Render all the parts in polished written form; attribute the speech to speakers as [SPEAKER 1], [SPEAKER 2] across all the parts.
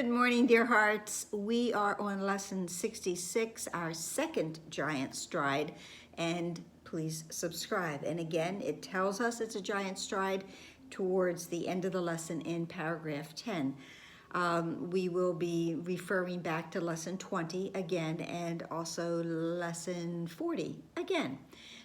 [SPEAKER 1] Good morning, dear hearts. We are on lesson 66, our second giant stride, and please subscribe. And again, it tells us it's a giant stride towards the end of the lesson in paragraph 10. We will be referring back to lesson 20 again and also lesson 40 again.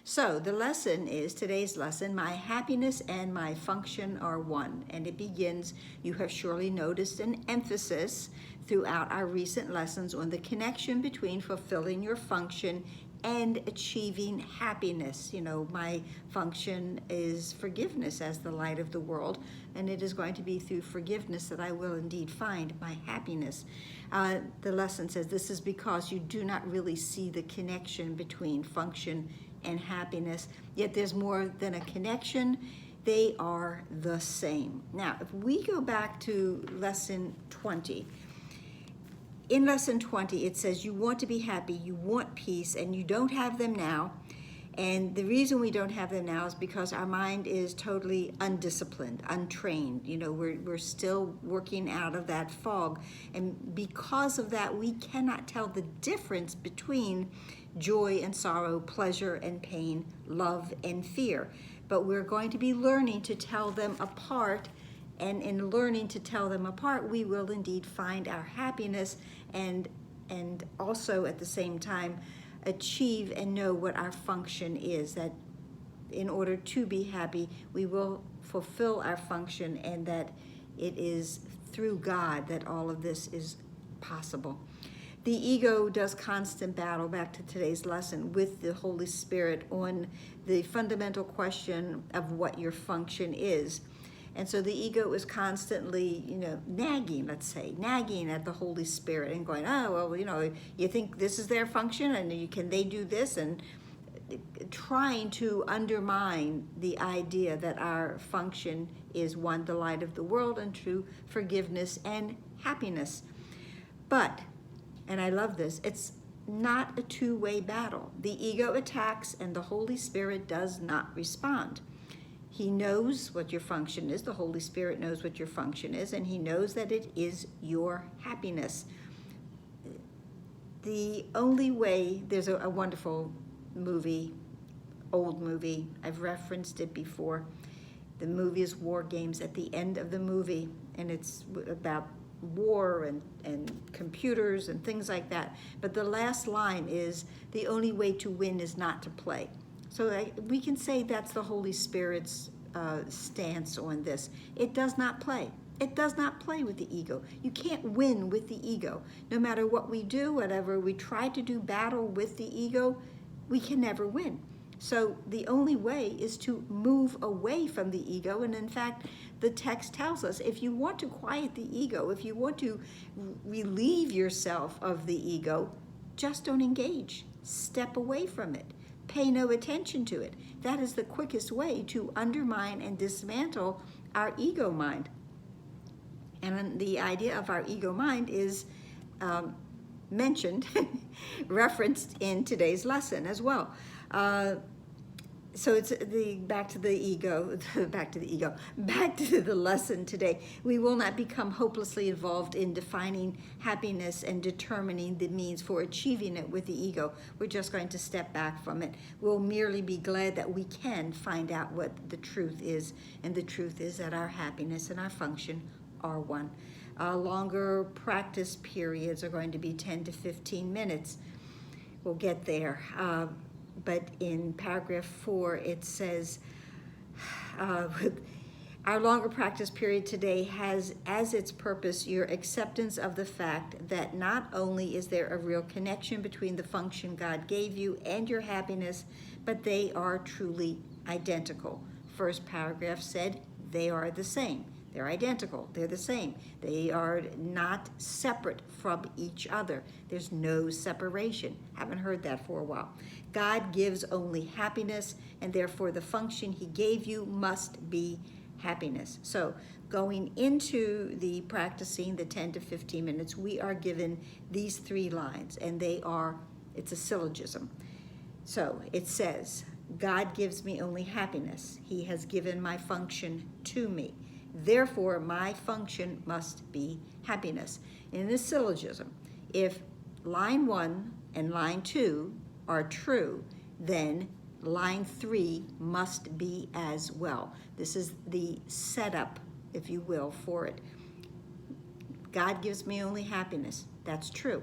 [SPEAKER 1] So the lesson is, today's lesson, my happiness and my function are one. And it begins, you have surely noticed an emphasis throughout our recent lessons on the connection between fulfilling your function and achieving happiness. You know, my function is forgiveness as the light of the world, and it is going to be through forgiveness that I will indeed find my happiness. The lesson says this is because you do not really see the connection between function and happiness, yet there's more than a connection. They are the same. Now, if we go back to lesson 20, in lesson 20, it says you want to be happy, you want peace, and you don't have them now. And the reason we don't have them now is because our mind is totally undisciplined, untrained. You know, we're still working out of that fog. And because of that, we cannot tell the difference between joy and sorrow, pleasure and pain, love and fear. But we're going to be learning to tell them apart. And in learning to tell them apart, we will indeed find our happiness and also at the same time achieve and know what our function is, that in order to be happy, we will fulfill our function, and that it is through God that all of this is possible. The ego does constant battle, back to today's lesson, with the Holy Spirit on the fundamental question of what your function is. And so the ego is constantly, nagging at the Holy Spirit and going, oh, well, you think this is their function and can they do this? And trying to undermine the idea that our function is one, the light of the world, and true forgiveness and happiness. But, and I love this, it's not a two-way battle. The ego attacks and the Holy Spirit does not respond. He knows what your function is. The Holy Spirit knows what your function is, and he knows that it is your happiness. The only way, there's a wonderful movie, old movie, I've referenced it before. The movie is War Games. At the end of the movie, and it's about war and computers and things like that. But the last line is, the only way to win is not to play. So we can say that's the Holy Spirit's stance on this. It does not play. It does not play with the ego. You can't win with the ego. No matter what we do, whatever we try to do battle with the ego, we can never win. So the only way is to move away from the ego. And in fact, the text tells us, if you want to quiet the ego, if you want to relieve yourself of the ego, just don't engage. Step away from it. Pay no attention to it. That is the quickest way to undermine and dismantle our ego mind. And the idea of our ego mind is mentioned, referenced in today's lesson as well. So it's back to the lesson today. We will not become hopelessly involved in defining happiness and determining the means for achieving it with the ego. We're just going to step back from it. We'll merely be glad that we can find out what the truth is, and the truth is that our happiness and our function are one. Longer practice periods are going to be 10 to 15 minutes. We'll get there. But in paragraph 4, it says, our longer practice period today has as its purpose your acceptance of the fact that not only is there a real connection between the function God gave you and your happiness, but they are truly identical. First paragraph said they are the same. They're identical. They're the same. They are not separate from each other. There's no separation. Haven't heard that for a while. God gives only happiness, and therefore the function he gave you must be happiness. So going into the practicing the 10 to 15 minutes, we are given these 3 lines, and it's a syllogism. So it says, God gives me only happiness. He has given my function to me. Therefore, my function must be happiness. In this syllogism, if line 1 and line 2 are true, then line 3 must be as well. This is the setup, if you will, for it. God gives me only happiness. That's true.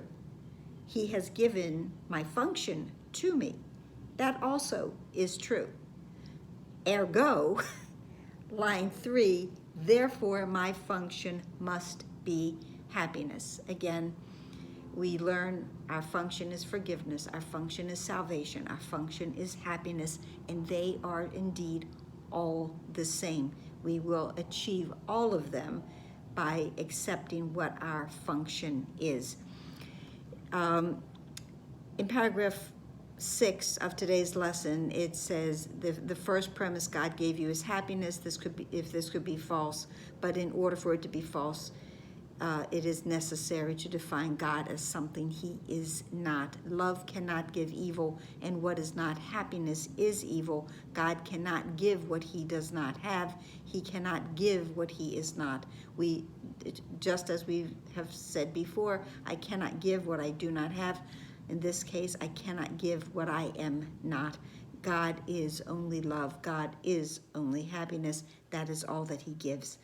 [SPEAKER 1] He has given my function to me. That also is true. Ergo, line 3, therefore my function must be happiness. Again, we learn our function is forgiveness, our function is salvation, our function is happiness, and they are indeed all the same. We will achieve all of them by accepting what our function is. In paragraph 6 of today's lesson, it says the first premise God gave you is happiness. This could be false, but in order for it to be false, it is necessary to define God as something he is not. Love cannot give evil, and what is not happiness is evil. God cannot give what he does not have. He cannot give what he is not. Just as we have said before, I cannot give what I do not have. In this case, I cannot give what I am not. God is only love. God is only happiness. That is all that he gives.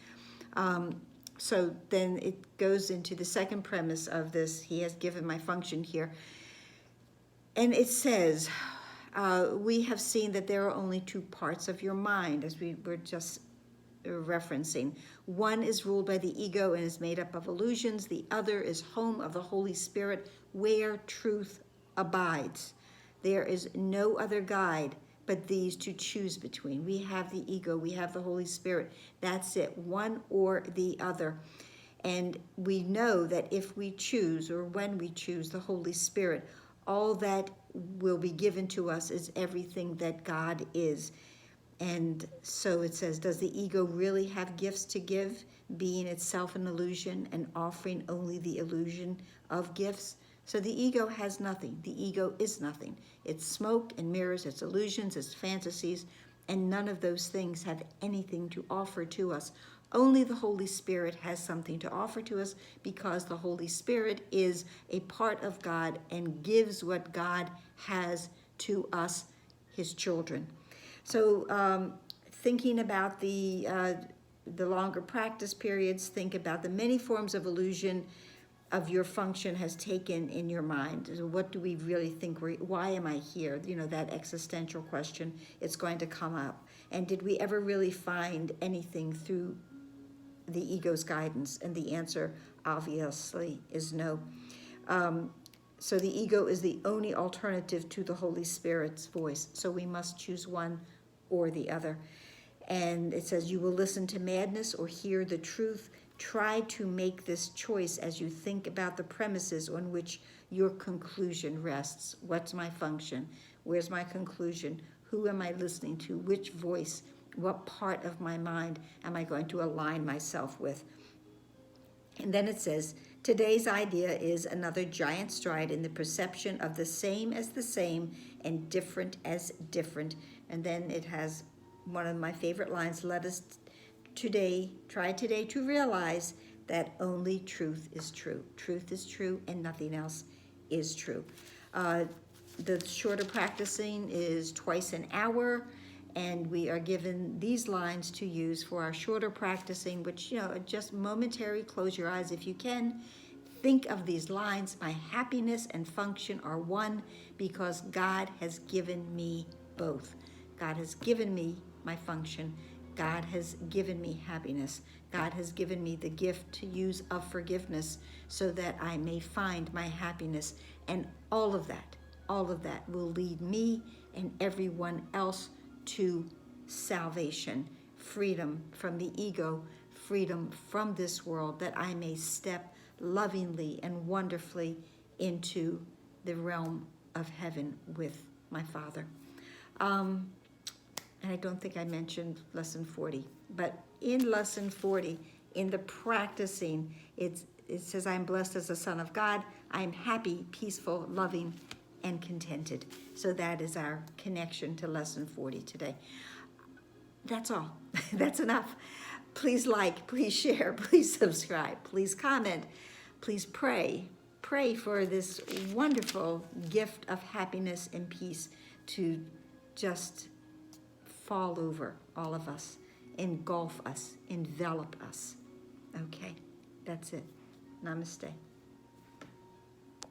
[SPEAKER 1] So then it goes into the second premise of this. He has given my function here. And it says, we have seen that there are only two parts of your mind, as we were just referencing. One is ruled by the ego and is made up of illusions. The other is home of the Holy Spirit, where truth abides. There is no other guide but these to choose between. We have the ego, we have the Holy Spirit. That's it, one or the other. And we know that if we choose, or when we choose the Holy Spirit, all that will be given to us is everything that God is. And so it says, does the ego really have gifts to give, being itself an illusion and offering only the illusion of gifts? So the ego has nothing. The ego is nothing. It's smoke and mirrors, it's illusions, it's fantasies, and none of those things have anything to offer to us. Only the Holy Spirit has something to offer to us, because the Holy Spirit is a part of God and gives what God has to us, his children. So thinking about the longer practice periods, think about the many forms of illusion of your function has taken in your mind. So what do we really think? Why am I here? You know, that existential question, it's going to come up. And did we ever really find anything through the ego's guidance? And the answer obviously is no. So the ego is the only alternative to the Holy Spirit's voice. So we must choose one or the other. And it says, you will listen to madness or hear the truth. Try to make this choice as you think about the premises on which your conclusion rests. What's my function? Where's my conclusion? Who am I listening to? Which voice? What part of my mind am I going to align myself with? And then it says, today's idea is another giant stride in the perception of the same as the same and different as different. And then it has one of my favorite lines, let us try today to realize that only truth is true. Truth is true and nothing else is true. The shorter practicing is twice an hour, and we are given these lines to use for our shorter practicing, which, you know, just momentary, close your eyes if you can. Think of these lines. My happiness and function are one because God has given me both. God has given me my function. God has given me happiness. God has given me the gift to use of forgiveness so that I may find my happiness. And all of that will lead me and everyone else to salvation, freedom from the ego, freedom from this world, that I may step lovingly and wonderfully into the realm of heaven with my Father. And I don't think I mentioned lesson 40, but in lesson 40, in the practicing, it says, I am blessed as a son of God. I am happy, peaceful, loving, and contented. So that is our connection to lesson 40 today. That's all. That's enough. Please like, please share, please subscribe, please comment, please pray. Pray for this wonderful gift of happiness and peace to just fall over all of us, engulf us, envelop us. Okay, that's it. Namaste.